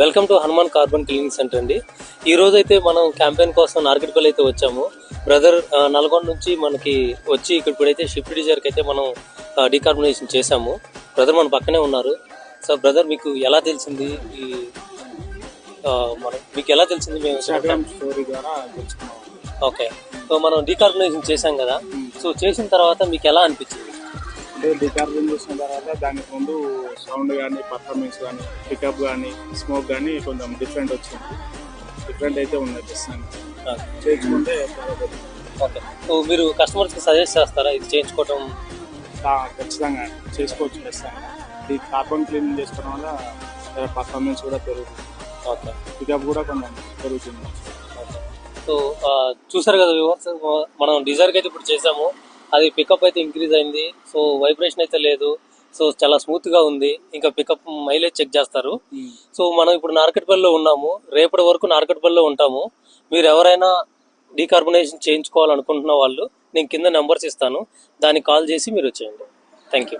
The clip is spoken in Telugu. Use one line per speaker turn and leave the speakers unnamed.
Welcome to Hanuman carbon cleaning centre అండి. ఈ రోజు అయితే మనం క్యాంపెయిన్ కోసం నార్కెట్పల్లి అయితే వచ్చాము. బ్రదర్ నల్గొండ నుంచి మనకి వచ్చి ఇప్పుడైతే షిఫ్ట్ డిజైర్కి అయితే మనం డీకార్బనైజేషన్ చేశాము. బ్రదర్ మన పక్కనే ఉన్నారు. సో బ్రదర్ మీకు ఎలా తెలిసింది మీకు ఎలా తెలిసింది మేము
స్టోరీ ద్వారా తెలుసుకున్నాం.
ఓకే, సో మనం డీకార్బనైజేషన్ చేశాం కదా. సో చేసిన తర్వాత మీకు ఎలా అనిపించింది?
అంటే డీకార్బన్ చేసిన తర్వాత దానికి ముందు సౌండ్ కానీ పర్ఫార్మెన్స్ కానీ పికప్ కానీ స్మోక్ కానీ కొంచెం డిఫరెంట్ వచ్చింది. డిఫరెంట్ అయితే ఉన్నది చేయించుకుంటే.
ఓకే, సో మీరు కస్టమర్స్కి సజెస్ట్ చేస్తారా ఇది చేయించుకోవటం?
ఖచ్చితంగా చేసుకోవచ్చు. ఖచ్చితంగా ఈ కార్బన్ క్లీనింగ్ చేసుకోవడం వల్ల పర్ఫార్మెన్స్ కూడా పెరుగుతుంది.
ఓకే,
పికప్ కూడా కొంచెం పెరుగుతుంది.
సో చూసారు కదా వ్యూవర్స్, మనం డిజైర్కి అయితే ఇప్పుడు చేసాము. అది పికప్ అయితే ఇంక్రీజ్ అయింది. సో వైబ్రేషన్ అయితే లేదు. సో చాలా స్మూత్గా ఉంది. ఇంకా పికప్ మైలేజ్ చెక్ చేస్తారు. సో మనం ఇప్పుడు నార్కెట్పల్లిలో ఉన్నాము. రేపటి వరకు నార్కెట్పల్లిలో ఉంటాము. మీరు ఎవరైనా డీకార్బనైజేషన్ చేయించుకోవాలనుకుంటున్న వాళ్ళు నేను కింద నెంబర్స్ ఇస్తాను, దానికి కాల్ చేసి మీరు వచ్చేయండి. Thank you.